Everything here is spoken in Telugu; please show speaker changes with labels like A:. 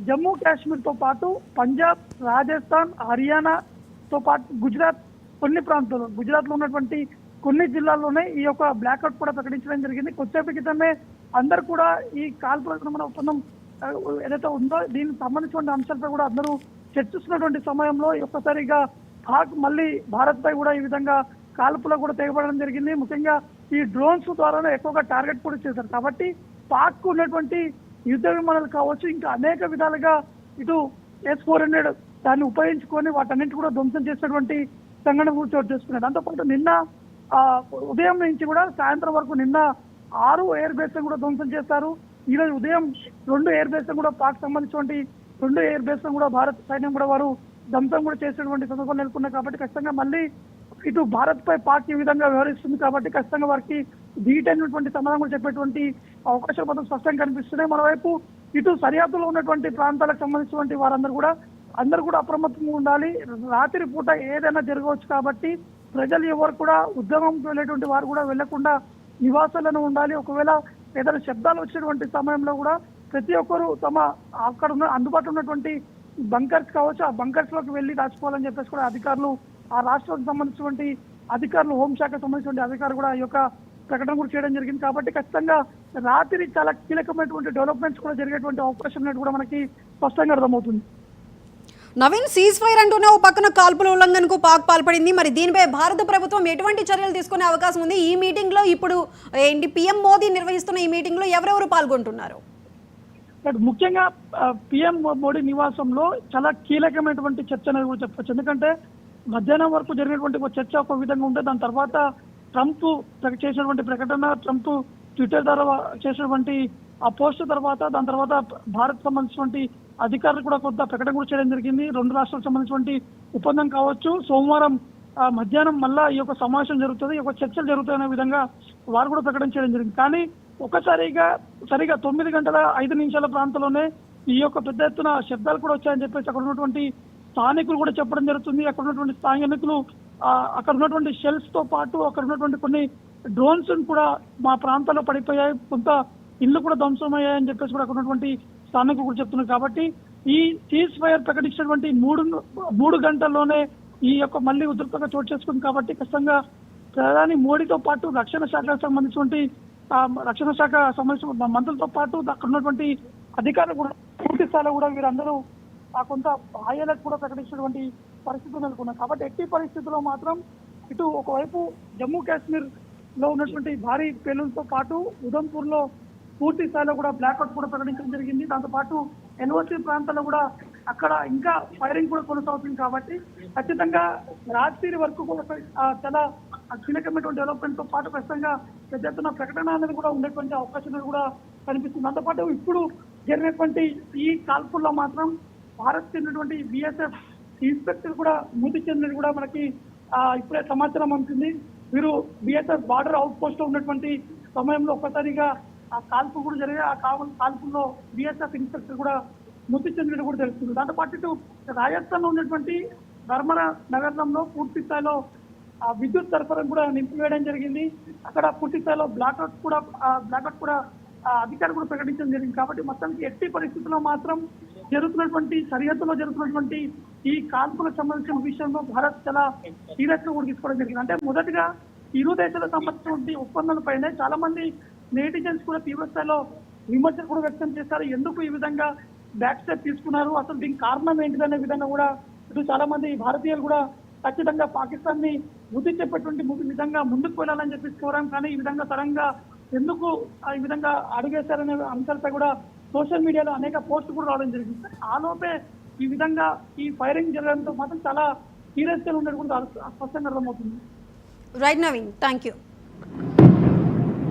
A: జమ్మూ కాశ్మీర్తో పాటు పంజాబ్, రాజస్థాన్, హర్యానాతో పాటు గుజరాత్ కొన్ని ప్రాంతాల్లో, గుజరాత్లో ఉన్నటువంటి కొన్ని జిల్లాల్లోనే ఈ యొక్క బ్లాక్అవుట్ కూడా ప్రకటించడం జరిగింది. కొద్దిసేపు క్రితమే అందరు కూడా ఈ కాల్పుల విరమణ ఒప్పందం ఏదైతే ఉందో దీనికి సంబంధించిన అంశాలపై కూడా అందరూ చర్చిస్తున్నటువంటి సమయంలో ఒక్కసారిగా పాక్ మళ్ళీ భారత్ పై కూడా ఈ విధంగా కాల్పులకు కూడా తెగబడడం జరిగింది. ముఖ్యంగా ఈ డ్రోన్స్ ద్వారానే ఎక్కువగా టార్గెట్ కూడా చేశారు. కాబట్టి పాక్ ఉన్నటువంటి యుద్ధ విమానాలు కావచ్చు, ఇంకా అనేక విధాలుగా ఇటు S-400 దాన్ని ఉపయోగించుకొని వాటన్నింటి కూడా ధ్వంసం చేసినటువంటి సంఘటన కూడా చోటు చేసుకున్నారు. దాంతోపాటు నిన్న ఉదయం నుంచి కూడా సాయంత్రం వరకు నిన్న 6 ఎయిర్ బేస్ కూడా ధ్వంసం చేస్తారు. ఈ రోజు ఉదయం 2 ఎయిర్ బేస్ కూడా పాక్ సంబంధించినటువంటి 2 ఎయిర్ బేస్ కూడా భారత సైన్యం కూడా వారు ధ్వంసం కూడా చేసినటువంటి సందర్భాలు నెలకొన్నాయి. కాబట్టి ఖచ్చితంగా మళ్ళీ ఇటు భారత్ పై పాక్ ఈ విధంగా వ్యవహరిస్తుంది కాబట్టి ఖచ్చితంగా వారికి ధీటైనటువంటి సమాధానం కూడా చెప్పేటువంటి అవకాశాలు మాత్రం స్పష్టంగా కనిపిస్తున్నాయి. మరోవైపు ఇటు సరిహద్దులో ఉన్నటువంటి ప్రాంతాలకు సంబంధించినటువంటి అందరూ కూడా అప్రమత్తంగా ఉండాలి. రాత్రి పూట ఏదైనా జరగవచ్చు కాబట్టి ప్రజలు ఎవరు కూడా ఉద్యమం వెళ్ళేటువంటి వారు కూడా వెళ్లకుండా నివాసాలను ఉండాలి. ఒకవేళ ఏదైనా శబ్దాలు వచ్చేటువంటి సమయంలో కూడా ప్రతి ఒక్కరు తమ అక్కడ ఉన్న అందుబాటులో ఉన్నటువంటి బంకర్స్ కావచ్చు, ఆ బంకర్స్ లోకి వెళ్లి దాచుకోవాలని చెప్పేసి కూడా అధికారులు, ఆ రాష్ట్రానికి సంబంధించినటువంటి అధికారులు, హోంశాఖకు సంబంధించిన అధికారులు కూడా ఈ యొక్క ప్రకటన కూడా చేయడం జరిగింది. కాబట్టి ఖచ్చితంగా రాత్రి చాలా కీలకమైనటువంటి డెవలప్మెంట్స్ కూడా జరిగేటువంటి అవకాశం ఉన్నట్టు కూడా మనకి స్పష్టంగా అర్థమవుతుంది.
B: నవీన్, సీజ్ ఫైర్ అంటూనే ఓ పక్కన కాల్పుల ఉల్లంఘనకు పాక్ పాల్పడింది. మరి దీనిపై భారత ప్రభుత్వం ఎటువంటి చర్యలు తీసుకునే అవకాశం ఉంది? ఈ మీటింగ్ లో ఇప్పుడు ఏంటి పీఎం మోదీ నిర్వహిస్తున్న ఈ మీటింగ్ లో ఎవరెవరు పాల్గొంటున్నారు?
A: ముఖ్యంగా పిఎం మోడీ నివాసంలో చాలా కీలకమైనటువంటి చర్చ అనేది కూడా చెప్పచ్చు. ఎందుకంటే మధ్యాహ్నం వరకు జరిగినటువంటి ఒక చర్చ ఒక విధంగా ఉంటే దాని తర్వాత ట్రంప్ చేసినటువంటి ప్రకటన, ట్రంప్ ట్విట్టర్ ద్వారా చేసినటువంటి ఆ పోస్ట్ తర్వాత దాని తర్వాత భారత్ సంబంధించినటువంటి అధికారులు కూడా కొంత ప్రకటన కూడా చేయడం జరిగింది. 2 రాష్ట్రాలకు సంబంధించినటువంటి ఒప్పందం కావచ్చు, సోమవారం మధ్యాహ్నం మళ్ళా ఈ యొక్క సమావేశం జరుగుతుంది, ఈ యొక్క చర్చలు జరుగుతాయనే విధంగా వారు కూడా ప్రకటన చేయడం జరిగింది. కానీ సరిగా 9 గంటల 5 నిమిషాల ప్రాంతంలోనే ఈ యొక్క పెద్ద ఎత్తున శబ్దాలు కూడా వచ్చాయని చెప్పేసి అక్కడ ఉన్నటువంటి స్థానికులు కూడా చెప్పడం జరుగుతుంది. అక్కడ ఉన్నటువంటి స్థానికులు అక్కడ ఉన్నటువంటి షెల్స్ తో పాటు అక్కడ ఉన్నటువంటి కొన్ని డ్రోన్స్ కూడా మా ప్రాంతాల్లో పడిపోయాయి, కొంత ఇల్లు కూడా ధ్వంసమయ్యాయని చెప్పేసి కూడా అక్కడ ఉన్నటువంటి స్థానికులు కూడా చెప్తున్నారు. కాబట్టి ఈ సీజ్ ఫైర్ ప్రకటించినటువంటి 3 గంటల్లోనే ఈ యొక్క మళ్ళీ ఉధృతంగా చోటు చేసుకుంది. కాబట్టి ఖచ్చితంగా ప్రధాని మోడీతో పాటు రక్షణ శాఖకు సంబంధించిన మంత్రులతో పాటు అక్కడ ఉన్నటువంటి అధికారులు కూడా పూర్తి స్థాయిలో కూడా వీరందరూ కొంత హైలైట్ కూడా ప్రకటించినటువంటి పరిస్థితులు నెలకొన్నాయి. కాబట్టి ఎట్టి పరిస్థితుల్లో మాత్రం ఇటు ఒకవైపు జమ్మూ కాశ్మీర్ లో ఉన్నటువంటి భారీ పేలులతో పాటు ఉధంపూర్ లో పూర్తి స్థాయిలో కూడా బ్లాక్అవుట్ కూడా ప్రకటించడం జరిగింది. దాంతోపాటు ఎన్ఓసి ప్రాంతాల్లో కూడా అక్కడ ఇంకా ఫైరింగ్ కూడా కొనసాగుతుంది. కాబట్టి ఖచ్చితంగా రాత్రి వరకు కూడా చాలా కీలకమైనటువంటి డెవలప్మెంట్ తో పాటు ఖచ్చితంగా పెద్ద ఎత్తున ప్రకటన అనేది కూడా ఉండేటువంటి అవకాశం కూడా కనిపిస్తుంది. దాంతోపాటు ఇప్పుడు జరిగినటువంటి ఈ కాల్పుల్లో మాత్రం భారత్ చెందినటువంటి బిఎస్ఎఫ్ ఇన్స్పెక్టర్ కూడా మృతి చెందినది కూడా మనకి ఇప్పుడే సమాచారం అందుతుంది. వీరు బిఎస్ఎఫ్ బార్డర్ అవుట్ పోస్ట్ లో ఉన్నటువంటి సమయంలో ఒక్కసారిగా ఆ కాల్పు కూడా జరిగే ఆ కాల్పుల్లో బిఎస్ఎఫ్ ఇన్స్పెక్టర్ కూడా మృతి చెందినట్టు కూడా తెలుస్తుంది. దాంతో పాటు ఇటు రాజస్థాన్ లో ఉన్నటువంటి ధర్మర నగరంలో పూర్తి స్థాయిలో విద్యుత్ సరఫరా కూడా నింపివేయడం జరిగింది. అక్కడ పూర్తి స్థాయిలో బ్లాక్అవుట్ కూడా అధికారులు కూడా ప్రకటించడం జరిగింది. కాబట్టి మొత్తానికి ఎట్టి పరిస్థితుల్లో మాత్రం సరిహద్దులో జరుగుతున్నటువంటి ఈ కాల్పులకు సంబంధించిన విషయంలో భారత్ చాలా సీరియస్ గా కూడా తీసుకోవడం జరిగింది. అంటే మొదటిగా ఇరు దేశాలకు సంబంధించినటువంటి ఒప్పందాలపైనే చాలా మంది నెటిజన్స్ కూడా తీవ్ర స్థాయిలో విమర్శలు కూడా వ్యక్తం చేస్తారు. ఎందుకు ఈ విధంగా బ్యాక్ స్టెప్ తీసుకున్నారు, అసలు దీనికి కారణం ఏంటిదనే విధంగా కూడా ఇటు చాలా మంది భారతీయులు కూడా ఖచ్చితంగా పాకిస్తాన్ ని బుద్ధి చెప్పేటువంటి విధంగా ముందుకు వెళ్ళాలని చెప్పి కోరాం. కానీ ఈ విధంగా సడన్గా ఎందుకు ఈ విధంగా అడుగేశారనే అంశాలపై కూడా సోషల్ మీడియాలో అనేక పోస్టులు కూడా రావడం జరిగింది. ఆ లోపే ఈ విధంగా ఈ ఫైరింగ్ జరగడంతో మాత్రం చాలా సీరియస్ గా ఉండడం కూడా స్పష్టంగా అర్థమవుతుంది.
B: Right Naveen, thank you.